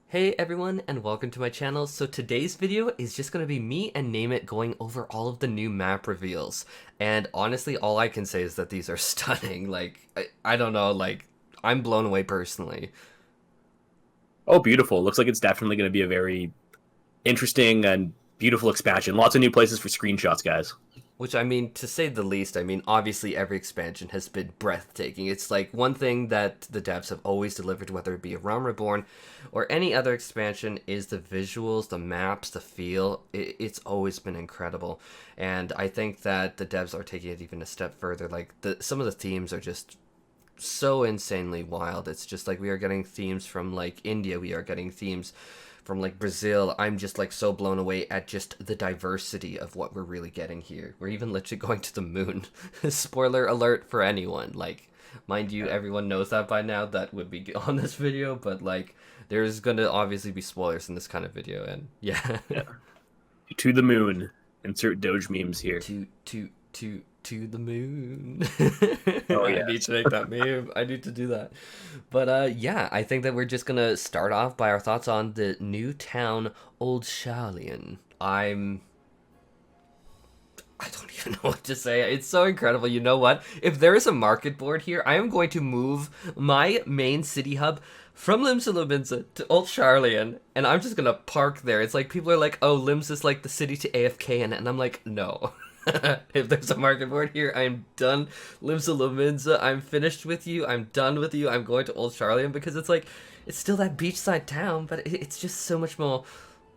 Hey everyone, and welcome to my channel. So today's video is just going to be me and Name It going over all of the new map reveals. And honestly, all I can say is that these are stunning. I don't know, I'm blown away personally. Oh, beautiful. Looks like it's definitely going to be a very interesting and beautiful expansion. Lots of new places for screenshots, guys. Which, I mean, to say the least, I mean, obviously every expansion has been breathtaking. It's like one thing that the devs have always delivered, whether it be a Realm Reborn or any other expansion, is the visuals, the maps, the feel. It's always been incredible. And I think that the devs are taking it even a step further. Some of the themes are just so insanely wild. It's just like we are getting themes from like India, we are getting themes from like Brazil. I'm just like so blown away at just the diversity of what we're really getting here. We're even literally going to the moon. Spoiler alert for anyone. Like, mind you, everyone knows that by now that would be on this video, but like there's gonna obviously be spoilers in this kind of video, and yeah. Yeah. To the moon. Insert Doge memes here. To the moon. Oh, I yeah. need to make that meme. I need to do that. But yeah, I think that we're just gonna start off by our thoughts on the new town, Old Sharlayan. I don't even know what to say. It's so incredible. You know what? If there is a market board here, I am going to move my main city hub from Limsa to Old Sharlayan, and I'm just gonna park there. It's like people are like, "Oh, Lims is like the city to AFK," and I'm like, "No." If there's a market board here, I'm done. Limsa, I'm finished with you. I'm done with you. I'm going to Old Sharlayan because it's like, it's still that beachside town, but it's just so much more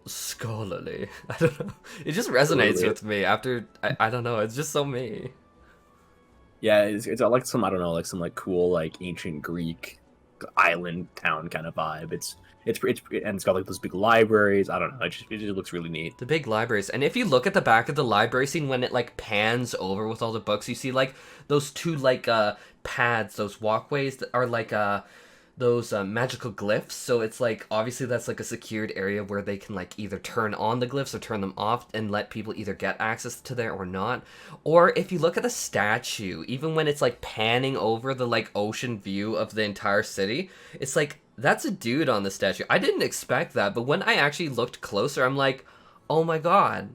scholarly. I don't know. It just resonates with me after, I don't know, it's just so me. Yeah, it's like some, I don't know, like some like cool, like ancient Greek island town kind of vibe. And it's got like those big libraries. I don't know. It just looks really neat. The big libraries. And if you look at the back of the library scene when it like pans over with all the books, you see like those two like pads, those walkways that are like those magical glyphs. So it's like obviously that's like a secured area where they can like either turn on the glyphs or turn them off and let people either get access to there or not. Or if you look at the statue, even when it's like panning over the like ocean view of the entire city, it's like that's a dude on the statue. I didn't expect that, but when I actually looked closer, I'm like, oh my god,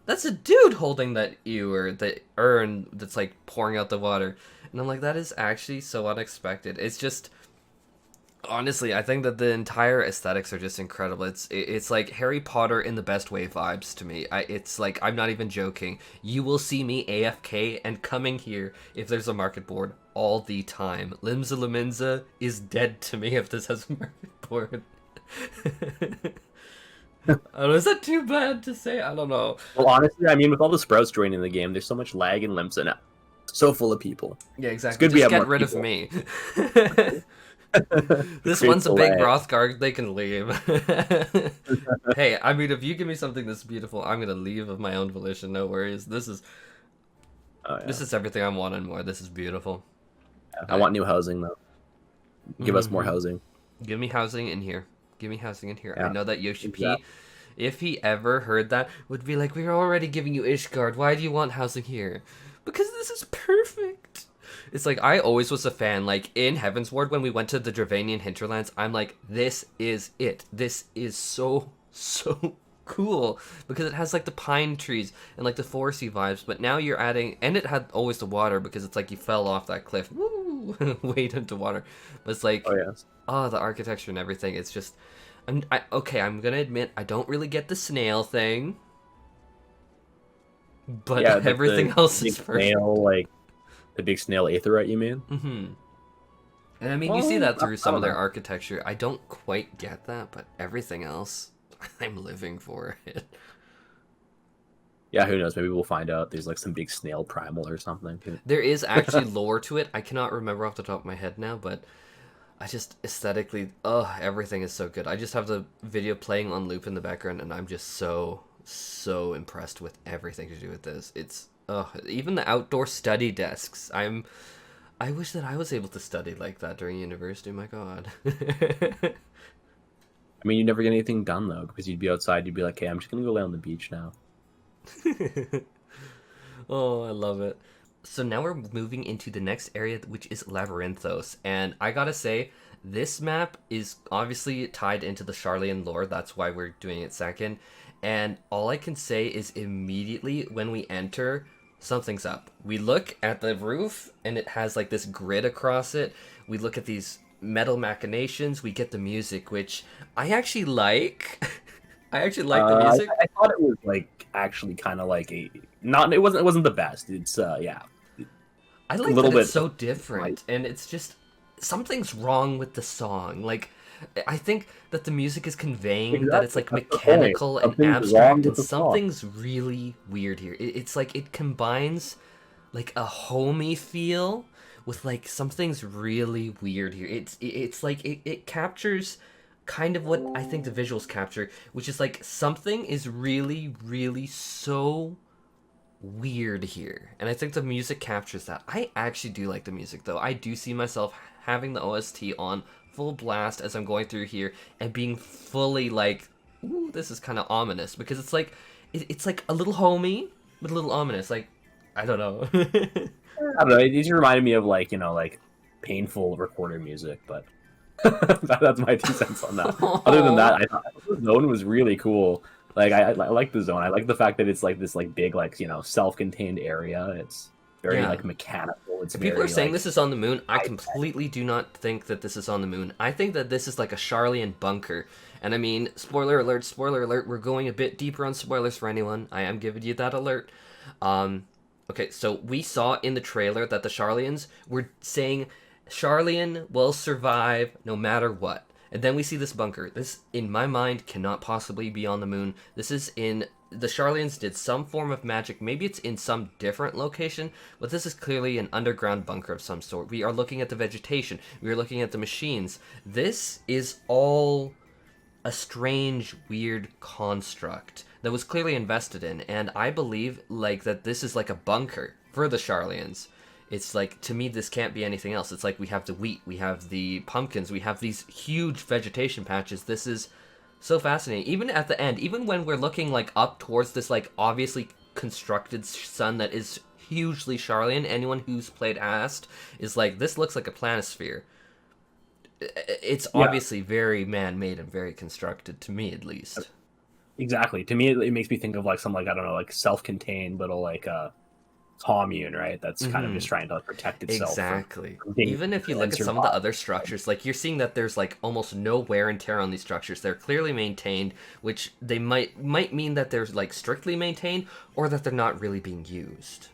that's a dude holding that ewer, the urn that's like pouring out the water. And I'm like, that is actually so unexpected. It's just, honestly, I think that the entire aesthetics are just incredible. It's like Harry Potter in the best way vibes to me. It's like, I'm not even joking. You will see me AFK and coming here if there's a market board all the time. Limsa is dead to me if this has a market board. I don't know, is that too bad to say? I don't know. Well, honestly, I mean, with all the sprouts joining the game, there's so much lag in Limsa now. So full of people. Yeah, It's exactly. good we Just have get more rid of people. me. This Creates one's a the big lag. Rothgard, they can leave. Hey, I mean, if you give me something this beautiful, I'm gonna leave of my own volition, no worries. Oh, yeah. This is everything I want and more. This is beautiful. I want new housing though. Give us more Mhm. housing. Give me housing in here. Give me housing in here. I Yeah, know that Yoshi P, exactly. if he ever heard that, would be like, we're already giving you Ishgard. Why do you want housing here? Because this is perfect. It's like, I always was a fan. Like, in Heaven's Ward, when we went to the Dravanian hinterlands, I'm like, this is it. This is so, so cool. Because it has, like, the pine trees and, like, the foresty vibes. But now you're adding... And it had always the water, because it's like you fell off that cliff. Woo! Wade into water. But it's like... Oh, yes. Oh, the architecture and everything. It's just... okay, I'm gonna admit, I don't really get the snail thing. But Yeah, like everything the else big is perfect. snail, like the big snail aetherite, you mean? Mm-hmm. And I mean, you see Well, that through I some of don't their know. architecture. I don't quite get that, but everything else, I'm living for it. Yeah, who knows? Maybe we'll find out. There's like some big snail primal or something. There is actually lore to it. I cannot remember off the top of my head now, but I just aesthetically, everything is so good. I just have the video playing on loop in the background, and I'm just so, so impressed with everything to do with this. It's, even the outdoor study desks. I wish that I was able to study like that during university. My God. I mean, you never get anything done though, because you'd be outside. You'd be like, "Hey, I'm just gonna go lay on the beach now." Oh, I love it. So now we're moving into the next area, which is Labyrinthos. And I gotta say, this map is obviously tied into the Sharlayan lore. That's why we're doing it second. And all I can say is immediately when we enter, something's up. We look at the roof and it has like this grid across it. We look at these metal machinations. We get the music, which I actually like. I actually like the music. I thought it was like actually kind of like a not. It wasn't the best. It's yeah. I like that it's so different, and it's just something's wrong with the song. Like, I think that the music is conveying that it's like mechanical and abstract, and something's really weird here. It's like it combines like a homey feel with like something's really weird here. It's like it captures kind of what I think the visuals capture, which is like something is really, really so weird here. And I think the music captures that. I actually do like the music though. I do see myself having the OST on full blast as I'm going through here and being fully like, ooh, this is kind of ominous, because it's like it's like a little homey but a little ominous. Like, I don't know. I don't know. It just reminded me of like, you know, like painful recorded music, but that's my 2 cents on that. Other than that, I thought the zone was really cool. Like I like the zone. I like the fact that it's like this like big like, you know, self-contained area. It's very like mechanical. It's people are saying this is on the moon. I completely do not think that this is on the moon. I think that this is like a Sharlayan bunker. And I mean, spoiler alert, we're going a bit deeper on spoilers for anyone. I am giving you that alert. Okay, so we saw in the trailer that the Sharlayans were saying Sharlayan will survive no matter what. And then we see this bunker. This, in my mind, cannot possibly be on the moon. This is in... The Sharlayans did some form of magic. Maybe it's in some different location, but this is clearly an underground bunker of some sort. We are looking at the vegetation. We are looking at the machines. This is all a strange, weird construct that was clearly invested in. And I believe, like, that this is like a bunker for the Sharlayans. It's like, to me, this can't be anything else. It's like we have the wheat, we have the pumpkins, we have these huge vegetation patches. This is so fascinating. Even at the end, even when we're looking like up towards this like obviously constructed sun that is hugely Sharlayan, anyone who's played Ast is like, this looks like a planisphere. It's obviously very man-made and very constructed, to me at least. Exactly. To me, it makes me think of like some like, I don't know, like self-contained little like commune, right? That's kind of just trying to protect itself. Exactly. Even if you look at some of the other structures, like you're seeing that there's like almost no wear and tear on these structures. They're clearly maintained, which they might mean that they're like strictly maintained or that they're not really being used.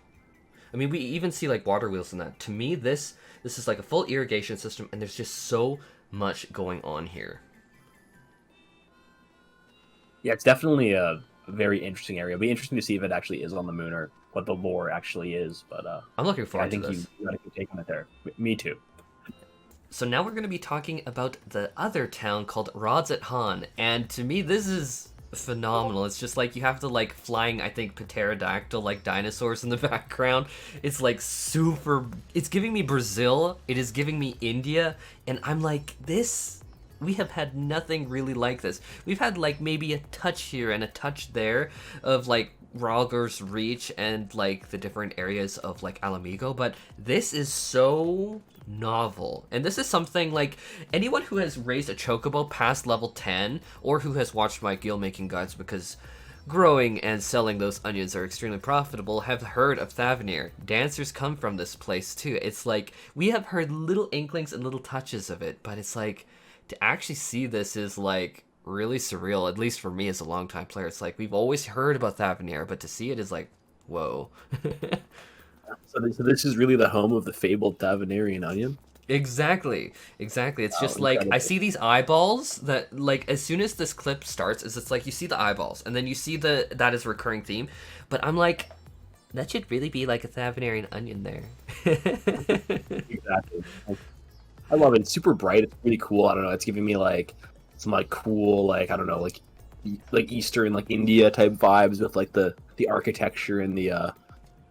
I mean, we even see like water wheels in that. To me, this is like a full irrigation system, and there's just so much going on here. Yeah, it's definitely a very interesting area. It'll be interesting to see if it actually is on the moon or what the lore actually is, but I'm looking forward to this. I think you gotta keep taking it there. Me too. So now we're going to be talking about the other town called Radz-at-Han, and to me this is phenomenal. It's just like you have the like flying, I think, pterodactyl like dinosaurs in the background. It's like super. It's giving me Brazil. It is giving me India, and I'm like, this. We have had nothing really like this. We've had like maybe a touch here and a touch there of like Rhalgr's Reach and like the different areas of like Alamigo, but this is so novel. And this is something like anyone who has raised a chocobo past level 10 or who has watched my guild making guides, because growing and selling those onions are extremely profitable, have heard of Thavnair. Dancers come from this place too. It's like we have heard little inklings and little touches of it, but it's like to actually see this is like really surreal, at least for me as a longtime player. It's like we've always heard about Thavnair, but to see it is like, whoa. So this is really the home of the fabled Thavnairian onion? Exactly. It's just like, incredible. I see these eyeballs that, like, as soon as this clip starts, it's like you see the eyeballs, and then you see that is a recurring theme, but I'm like, that should really be like a Thavnairian onion there. Exactly. I love it. It's super bright. It's really cool. I don't know. It's giving me like some like cool, like, I don't know, like Eastern, like India type vibes with like the architecture and the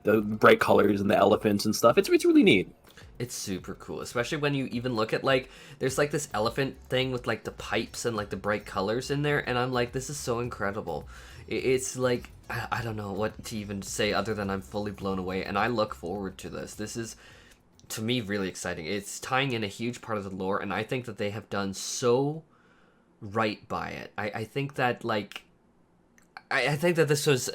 bright colors and the elephants and stuff. It's really neat. It's super cool, especially when you even look at like there's like this elephant thing with like the pipes and like the bright colors in there, and I'm like, this is so incredible. It's like I don't know what to even say other than I'm fully blown away, and I look forward to this. This is, to me, really exciting. It's tying in a huge part of the lore, and I think that they have done so right by it. I think that, like, I think that this was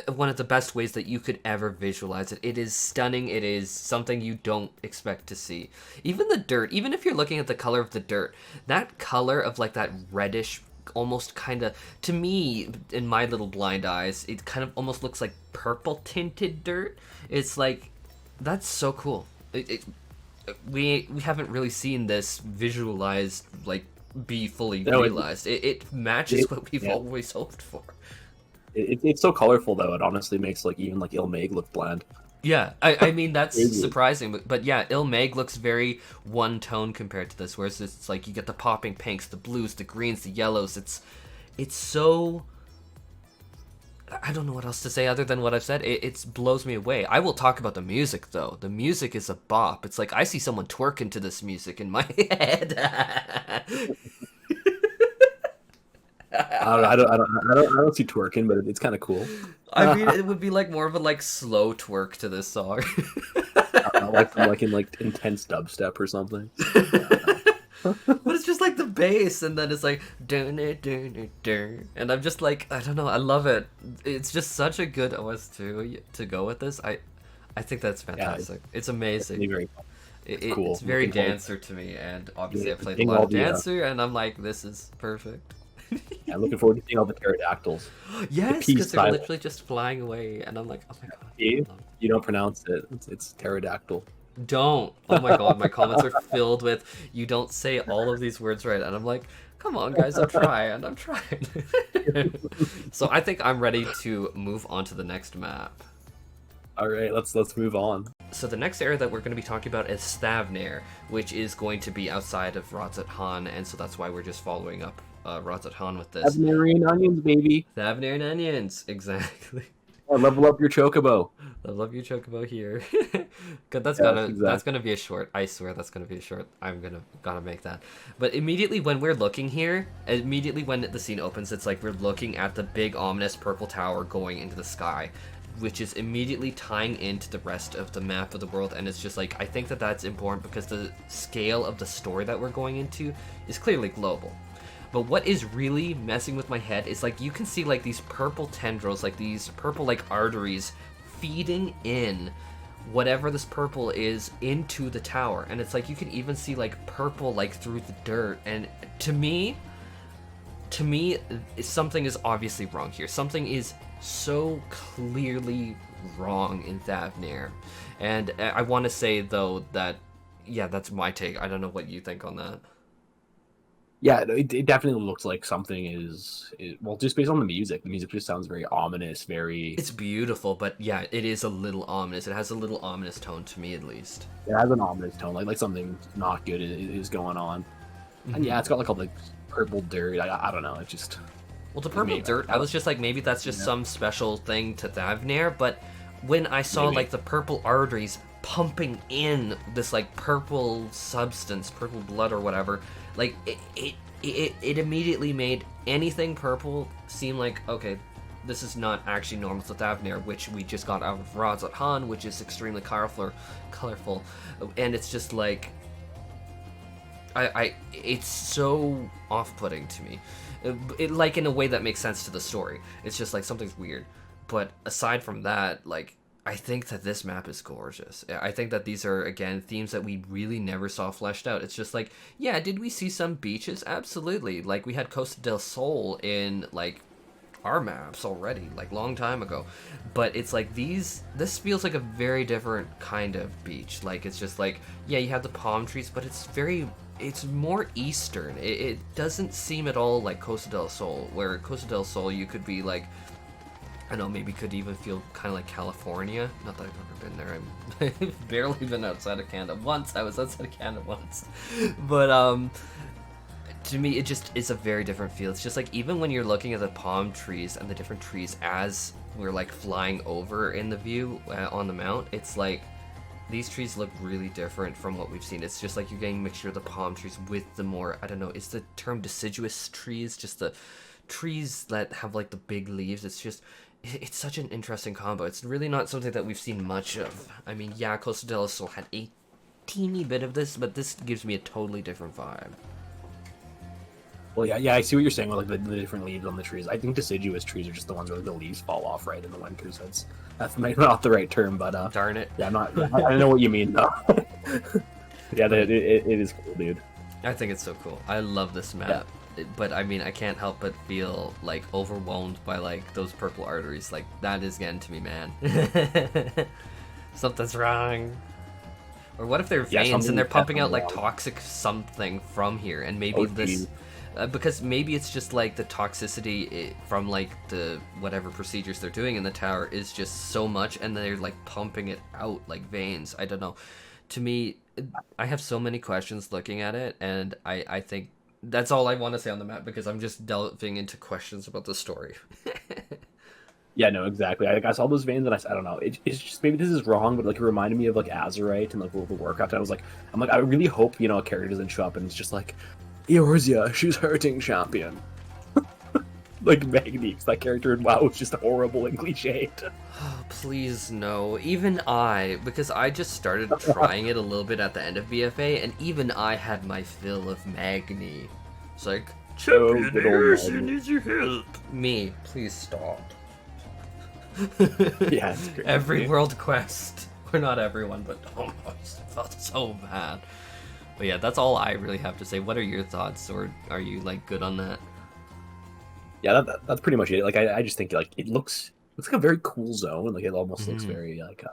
one of the best ways that you could ever visualize it. It is stunning. It is something you don't expect to see. Even the dirt, even if you're looking at the color of the dirt, that color of, like, that reddish, almost kind of, to me, in my little blind eyes, it kind of almost looks like purple tinted dirt. It's like, that's so cool. We haven't really seen this visualized, like, be fully realized. It matches what we've always hoped for. It's so colorful, though. It honestly makes, like, even, like, Ilmag look bland. Yeah, I mean, that's surprising, but yeah, Ilmag looks very one-tone compared to this, whereas it's like you get the popping pinks, the blues, the greens, the yellows. It's so... I don't know what else to say other than what I've said. It blows me away. I will talk about the music, though. The music is a bop. It's like I see someone twerking to this music in my head. I don't see twerking, but it's kind of cool. I mean, it would be like more of a like slow twerk to this song. like in like intense dubstep or something. But it's just like the bass, and then it's like dun, dun, dun, dun. And I'm just like, I don't know, I love it. It's just such a good OS2 to go with this. I think that's fantastic. It's amazing. It's very cool. It's very Dancer to me, and obviously I played a lot of Dancer, and I'm like, this is perfect. I'm looking forward to seeing all the pterodactyls. Yes, because they're literally just flying away, and I'm like, oh my god. You don't pronounce it. It's pterodactyl. Don't. Oh my god, my comments are filled with, you don't say all of these words right, and I'm like, come on guys, I'm trying. So I think I'm ready to move on to the next map. All right, let's move on. So the next area that we're going to be talking about is Thavnair, which is going to be outside of Radz-at-Han, and so that's why we're just following up Radz-at-Han with this. Thavnair and onions, baby. Thavnair and onions, exactly. Oh, level up your chocobo. Level up your chocobo here. Good, that's gonna be a short. I swear that's gonna be a short. I'm gotta make that. But immediately when we're looking here, immediately when the scene opens, it's like we're looking at the big ominous purple tower going into the sky, which is immediately tying into the rest of the map of the world. And it's just like, I think that that's important because the scale of the story that we're going into is clearly global. But what is really messing with my head is, like, you can see, like, these purple tendrils, like, these purple, like, arteries feeding in whatever this purple is into the tower. And it's like, you can even see, like, purple, like, through the dirt. And to me, something is obviously wrong here. Something is so clearly wrong in Thavnair. And I want to say, though, that, yeah, that's my take. I don't know what you think on that. Yeah, it definitely looks like something is well, just based on the music. The music just sounds very ominous, very... It's beautiful, but yeah, it is a little ominous. It has a little ominous tone to me, at least. It has an ominous tone, like something not good is going on. Mm-hmm. And yeah, it's got like all the purple dirt. I don't know, it just... Well, the purple dirt, I was just like, maybe that's just some special thing to Thavnair, but when I saw like the purple arteries pumping in this like purple substance, purple blood or whatever, like it immediately made anything purple seem like, okay, this is not actually normal to Thavnair, which we just got out of Radz-at-Han, which is extremely colorful, and it's just like, it's so off-putting to me. Like, in a way that makes sense to the story. It's just like, something's weird. But aside from that, like, I think that this map is gorgeous. I think that these are, again, themes that we really never saw fleshed out. It's just like, yeah, did we see some beaches? Absolutely. Like, we had Costa del Sol in, like, our maps already, like, long time ago. But it's like, this feels like a very different kind of beach. Like, it's just like, yeah, you have the palm trees, but it's more eastern. It doesn't seem at all like Costa del Sol, where Costa del Sol you could be like, I don't know, maybe could even feel kind of like California. Not that I've ever been there. I've barely been outside of Canada once. I was outside of Canada once. But to me, it just is a very different feel. It's just like, even when you're looking at the palm trees and the different trees as we're like flying over in the view on the mount, it's like, these trees look really different from what we've seen. It's just like you're getting a mixture of the palm trees with the more, I don't know, is the term deciduous trees, just the trees that have like the big leaves. It's such an interesting combo. It's really not something that we've seen much of. I mean, yeah, Costa del Sol had a teeny bit of this, but this gives me a totally different vibe. Well, yeah, I see what you're saying with like the different leaves on the trees. I think deciduous trees are just the ones where the leaves fall off right in the winter. So that's maybe not the right term, but darn it. Yeah, I know what you mean though. Yeah, it is cool, dude. I think it's so cool. I love this map. Yeah. But I mean, I can't help but feel like overwhelmed by like those purple arteries. Like that is getting to me, man. Something's wrong. Or what if they're veins and they're pumping out like toxic something from here, and maybe this. Because maybe it's just like the toxicity from like the whatever procedures they're doing in the tower is just so much, and they're like pumping it out like veins. I don't know. To me, I have so many questions looking at it, and I think that's all I want to say on the map, because I'm just delving into questions about the story. Yeah, no, exactly. I saw those veins and I don't know. It's just, maybe this is wrong, but like it reminded me of like Azurite and like World of Warcraft. I'm like, I really hope, you know, a character doesn't show up and it's just like, Eorzea, she's hurting champion. Like Magniques, that character in WoW was just horrible and cliched. Oh, please no. Even I, because I just started trying it a little bit at the end of BFA, and even I had my fill of Magni. It's like, champion Eorzea needs your help. Me, please stop. Yeah, it's great. Every world quest. Or not everyone, but oh, I felt so bad. But yeah, that's all I really have to say. What are your thoughts, or are you like good on that? Yeah, that's pretty much it. Like I just think like it looks like a very cool zone. Like it almost looks very like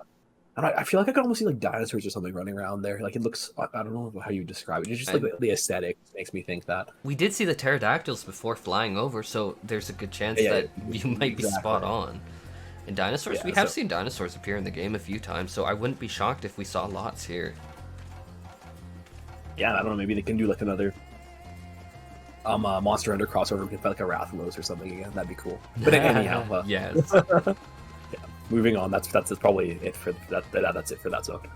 I feel like I could almost see like dinosaurs or something running around there. Like it looks, I don't know how you describe it. It's just like the aesthetic makes me think that. We did see the pterodactyls before flying over, so there's a good chance that you might be spot on. And dinosaurs, we have seen dinosaurs appear in the game a few times, so I wouldn't be shocked if we saw lots here. Yeah, I don't know, maybe they can do like another Monster Hunter crossover. We can fight like a Rathalos or something again. That'd be cool. But anyhow, yes. Yeah, moving on. That's probably it for that. That's it for that zone.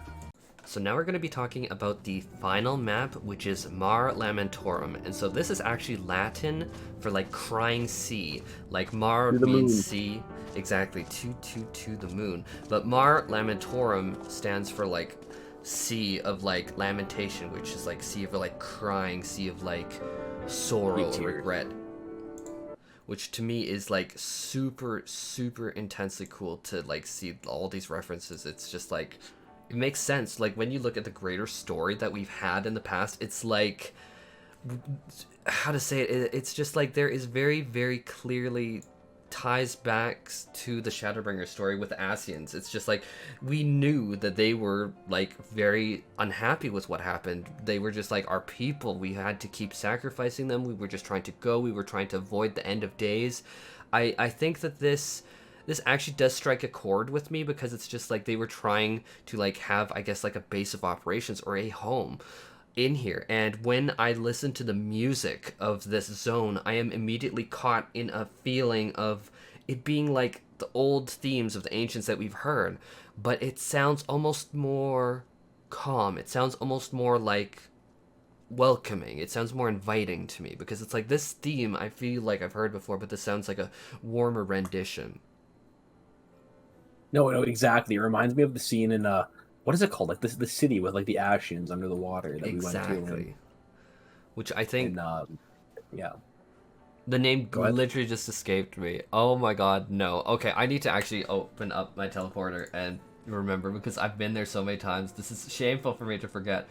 So now we're going to be talking about the final map, which is Mare Lamentorum. And so this is actually Latin for like crying sea. Like Mare means sea. Exactly, to the moon. But Mare Lamentorum stands for like sea of like lamentation, which is like sea of like crying, sea of like sorrow and regret. Which to me is like super intensely cool to like see all these references. It's just like, it makes sense. Like when you look at the greater story that we've had in the past, it's like, how to say it, it's just like there is very clearly ties back to the Shadowbringers story with the Ascians. It's just like we knew that they were like very unhappy with what happened. They were just like our people. We had to keep sacrificing them. We were just trying to go. We were trying to avoid the end of days. I think that this actually does strike a chord with me, because it's just like they were trying to like have, I guess, like a base of operations or a home in here. And when I listen to the music of this zone, I am immediately caught in a feeling of it being like the old themes of the ancients that we've heard, but it sounds almost more calm. It sounds almost more like welcoming. It sounds more inviting to me, because it's like this theme I feel like I've heard before, but this sounds like a warmer rendition. No, exactly. It reminds me of the scene in what is it called? Like the city with like the Ascians under the water that we went to. Which I think, yeah. The name literally just escaped me. Oh my god, no. Okay, I need to actually open up my teleporter and remember, because I've been there so many times. This is shameful for me to forget.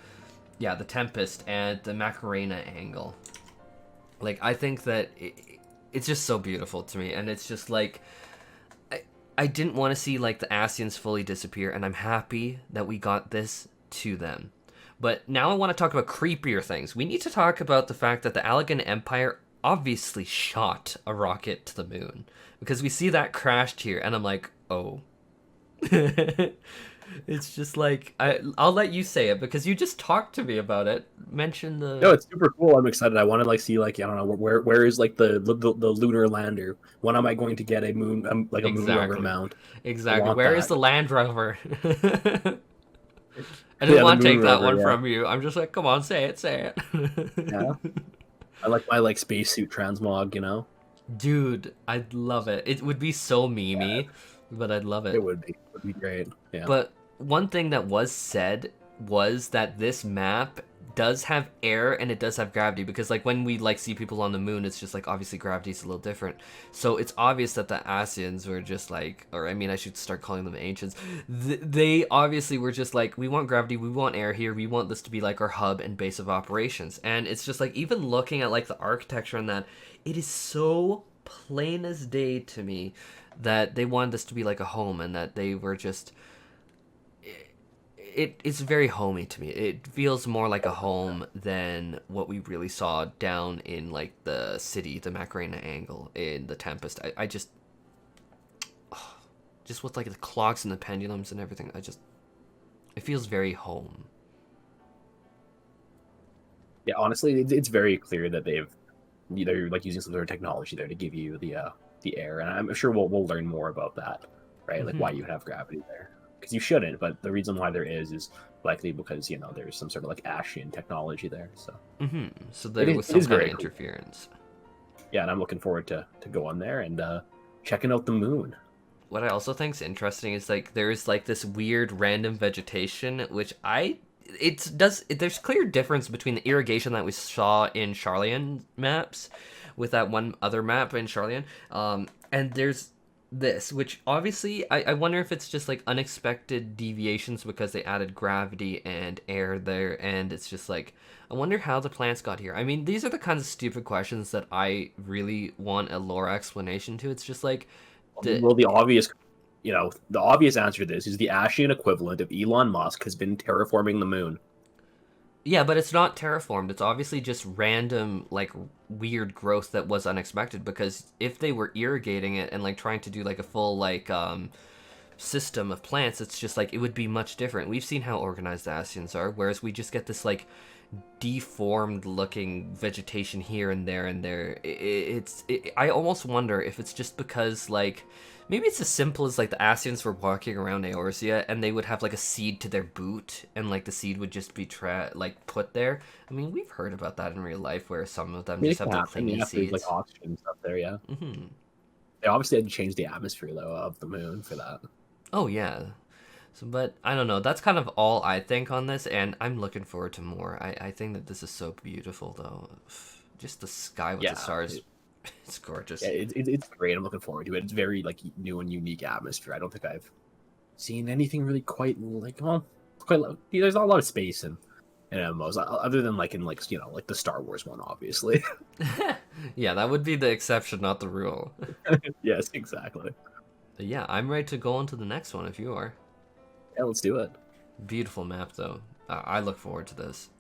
Yeah, the Tempest and the Macarena angle. Like, I think that it's just so beautiful to me, and it's just like, I didn't want to see like the Ascians fully disappear, and I'm happy that we got this to them. But now I want to talk about creepier things. We need to talk about the fact that the Allagan Empire obviously shot a rocket to the moon, because we see that crashed here, and I'm like, oh. It's just like, I'll let you say it, because you just talked to me about it. Mention the... No, it's super cool. I'm excited. I want to like see like, I don't know, where is like the lunar lander? When am I going to get a moon, like a moon rover mount? Exactly. Where is the Land Rover? I didn't want to take that one from you. I'm just like, come on, say it. Yeah. I like my like spacesuit transmog, you know? Dude, I'd love it. It would be so memey, but I'd love it. It would be. It would be great. Yeah. But one thing that was said was that this map does have air and it does have gravity, because like when we like see people on the moon, it's just like obviously gravity's a little different. So it's obvious that the Asians were just like, or I mean I should start calling them ancients, they obviously were just like, we want gravity, we want air here, we want this to be like our hub and base of operations. And it's just like, even looking at like the architecture and that, it is so plain as day to me that they wanted this to be like a home, and that they were just, it's very homey to me. It feels more like a home than what we really saw down in like the city, the Macarena angle in the Tempest. I just with like the clocks and the pendulums and everything, it feels very home. Yeah, honestly, it's very clear that they've either like using some sort of technology there to give you the air, and I'm sure we'll learn more about that, right? Like why you have gravity there. Because you shouldn't, but the reason why there is likely because, you know, there's some sort of like Ashian technology there. So so there was some kind of interference. Cool. Yeah, and I'm looking forward to going there and checking out the moon. What I also think is interesting is like there's like this weird random vegetation, which there's clear difference between the irrigation that we saw in Sharlayan maps with that one other map in Sharlayan, and there's this, which obviously I wonder if it's just like unexpected deviations because they added gravity and air there, and it's just like, I wonder how the plants got here. I mean, these are the kinds of stupid questions that I really want a lore explanation to. It's just like, the obvious, you know, the obvious answer to this is the Ashian equivalent of Elon Musk has been terraforming the moon. Yeah, but it's not terraformed. It's obviously just random, like, weird growth that was unexpected, because if they were irrigating it and, like, trying to do, like, a full, like, system of plants, it's just, like, it would be much different. We've seen how organized the Asians are, whereas we just get this, like, deformed-looking vegetation here and there and there. I almost wonder if it's just because, like, maybe it's as simple as, like, the Asians were walking around Eorzea and they would have, like, a seed to their boot, and, like, the seed would just be, put there. I mean, we've heard about that in real life, where some of them just have the clingy seeds. Like oxygen stuff there, yeah. They obviously had to change the atmosphere, though, of the moon for that. Oh, yeah. So, but, I don't know, that's kind of all I think on this, and I'm looking forward to more. I think that this is so beautiful, though. Just the sky with the stars. It's gorgeous. Yeah, it's great. I'm looking forward to it. It's very like new and unique atmosphere. I don't think I've seen anything really quite like there's not a lot of space in MMOs other than like in like, you know, like the Star Wars one, obviously. Yeah, that would be the exception, not the rule. Yes, exactly. But yeah, I'm ready to go on to the next one if you are. Yeah, let's do it. Beautiful map though. I look forward to this.